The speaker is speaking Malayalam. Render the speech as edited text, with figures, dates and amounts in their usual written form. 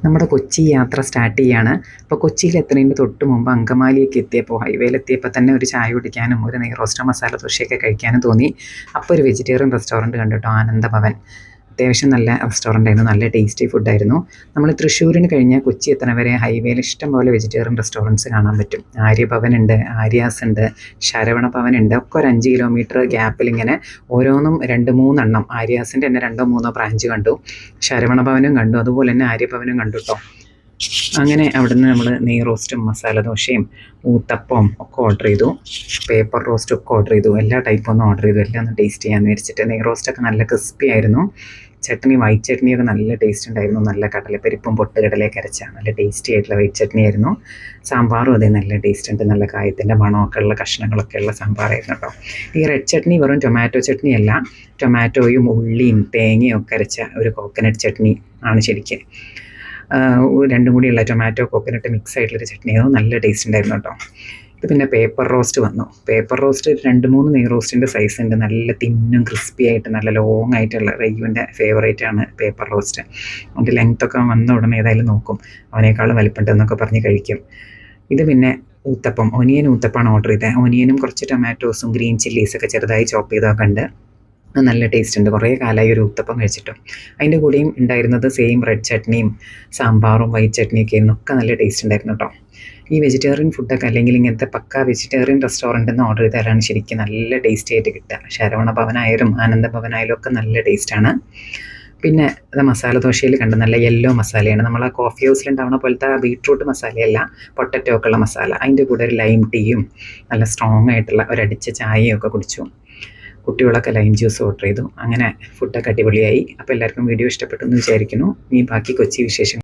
നമ്മുടെ കൊച്ചി യാത്ര സ്റ്റാർട്ട് ചെയ്യാണ്. അപ്പോൾ കൊച്ചിയിൽ എത്തുന്നതിന് തൊട്ട് മുമ്പ് അങ്കമാലിയൊക്കെ എത്തിയപ്പോൾ ഹൈവേയിലെത്തിയപ്പോൾ തന്നെ ഒരു ചായ കുടിക്കാനും ഒരു നെയ് റോസ്റ്റോ മസാല ദോശയൊക്കെ കഴിക്കാനും തോന്നി. അപ്പോൾ ഒരു വെജിറ്റേറിയൻ റെസ്റ്റോറൻറ്റ് കണ്ടു കേട്ടോ, ആനന്ദഭവൻ. അത്യാവശ്യം നല്ല റെസ്റ്റോറൻ്റ് ആയിരുന്നു, നല്ല ടേസ്റ്റി ഫുഡായിരുന്നു. നമ്മൾ തൃശ്ശൂരിന് കഴിഞ്ഞാൽ കൊച്ചി എത്തണവരെ ഹൈവേയിൽ ഇഷ്ടംപോലെ വെജിറ്റേറിയൻ റെസ്റ്റോറൻറ്റ്സ് കാണാൻ പറ്റും. ആര്യഭവൻ ഉണ്ട്, ആര്യാസ് ഉണ്ട്, ശരവണ ഭവൻ ഉണ്ട്. ഒക്കെ ഒരു 5 കിലോമീറ്റർ ഗ്യാപ്പിൽ ഇങ്ങനെ ഓരോന്നും 2-3 എണ്ണം. ആര്യാസിൻ്റെ തന്നെ 2-3 ബ്രാഞ്ച് കണ്ടു, ശരവണ ഭവനും കണ്ടു, അതുപോലെ തന്നെ ആര്യഭവനും കണ്ടു കേട്ടോ. അങ്ങനെ അവിടുന്ന് നമ്മൾ നെയ് റോസ്റ്റും മസാല ദോശയും ഊത്തപ്പവും ഒക്കെ ഓർഡർ ചെയ്തു, പേപ്പർ റോസ്റ്റും ഒക്കെ ഓർഡർ ചെയ്തു. എല്ലാ ടൈപ്പും ഒന്ന് ഓർഡർ ചെയ്തു, എല്ലാം ഒന്ന് ടേസ്റ്റ് ചെയ്യാമെന്ന് വിചാരിച്ചിട്ട്. നെയ് റോസ്റ്റൊക്കെ നല്ല ക്രിസ്പി ആയിരുന്നു. ചട്നി, വൈറ്റ് ചട്നിയൊക്കെ നല്ല ടേസ്റ്റ് ഉണ്ടായിരുന്നു. നല്ല കടലപ്പരിപ്പും പൊട്ടുകടലയൊക്കെ അരച്ച നല്ല ടേസ്റ്റി ആയിട്ടുള്ള വൈറ്റ് ചട്നി ആയിരുന്നു. സാമ്പാറും അതേ നല്ല ടേസ്റ്റ് ഉണ്ട്, നല്ല കായത്തിൻ്റെ മണമൊക്കെ ഉള്ള കഷ്ണങ്ങളൊക്കെ ഉള്ള സാമ്പാറായിരുന്നു കേട്ടോ. ഈ റെഡ് ചട്നി വെറും ടൊമാറ്റോ ചട്നി അല്ല, ടൊമാറ്റോയും ഉള്ളിയും തേങ്ങയും ഒക്കെ അരച്ച ഒരു കോക്കനട്ട് ചട്നി ആണ് ശരിക്കും. രണ്ടും കൂടിയുള്ള ടൊമാറ്റോ കോക്കനട്ട് മിക്സ് ആയിട്ടുള്ളൊരു ചട്നി ആയിരുന്നു, നല്ല ടേസ്റ്റ് ഉണ്ടായിരുന്നു കേട്ടോ. ഇത് പിന്നെ പേപ്പർ റോസ്റ്റ് വന്നു. പേപ്പർ റോസ്റ്റ് 2-3 നെയ് റോസ്റ്റിൻ്റെ സൈസ് ഉണ്ട്, നല്ല തിന്നും ക്രിസ്പി ആയിട്ട് നല്ല ലോങ് ആയിട്ടുള്ള. റെയ്യുവിൻ്റെ ഫേവറേറ്റ് ആണ് പേപ്പർ റോസ്റ്റ്. അതിൻ്റെ ലെങ്ത്തൊക്കെ വന്ന ഉടനെ ഏതായാലും നോക്കും, അവനേക്കാളും വലിപ്പമുണ്ടെന്നൊക്കെ പറഞ്ഞ് കഴിക്കും. ഇത് പിന്നെ ഊത്തപ്പം, ഒനിയൻ ഊത്തപ്പമാണ് ഓർഡർ ചെയ്തത്. ഒനിയനും കുറച്ച് ടൊമാറ്റോസും ഗ്രീൻ ചില്ലീസൊക്കെ ചെറുതായി ചോപ്പ് ചെയ്തൊക്കെ ഉണ്ട്. നല്ല ടേസ്റ്റ് ഉണ്ട്. കുറേ കാലമായി ഒരു ഊത്തപ്പം കഴിച്ചിട്ടും. അതിൻ്റെ കൂടെയും ഉണ്ടായിരുന്നത് സെയിം റെഡ് ചട്നിയും സാമ്പാറും വൈറ്റ് ചട്നിയൊക്കെ ആയിരുന്നു. ഒക്കെ നല്ല ടേസ്റ്റ് ഉണ്ടായിരുന്നു കേട്ടോ. ഈ വെജിറ്റേറിയൻ ഫുഡൊക്കെ അല്ലെങ്കിൽ ഇങ്ങനത്തെ പക്ക വെജിറ്റേറിയൻ റെസ്റ്റോറൻറ്റിൽ നിന്ന് ഓർഡർ ചെയ്താലാണ് ശരിക്കും നല്ല ടേസ്റ്റി ആയിട്ട് കിട്ടുക. ശരവണ ഭവനായാലും ആനന്ദഭവനായാലും ഒക്കെ നല്ല ടേസ്റ്റാണ്. പിന്നെ അത് മസാല ദോശയിൽ കണ്ട് നല്ല യെല്ലോ മസാലയാണ്. നമ്മൾ ആ കോഫി ഹൗസിലുണ്ടാവുന്ന പോലത്തെ ബീട്രൂട്ട് മസാലയല്ല, പൊട്ടറ്റോ ഒക്കെ ഉള്ള മസാല. അതിൻ്റെ കൂടെ ഒരു ലൈം ടീയും നല്ല സ്ട്രോങ് ആയിട്ടുള്ള ഒരടിച്ച ചായയും ഒക്കെ കുടിച്ചു. കുട്ടികളൊക്കെ ലൈം ജ്യൂസ് ഓർഡർ ചെയ്തു. അങ്ങനെ ഫുഡൊക്കെ അടിപൊളിയായി. അപ്പോൾ എല്ലാവർക്കും വീഡിയോ ഇഷ്ടപ്പെട്ടു എന്ന് വിചാരിക്കുന്നു. ഇനി ബാക്കി കൊച്ചി വിശേഷം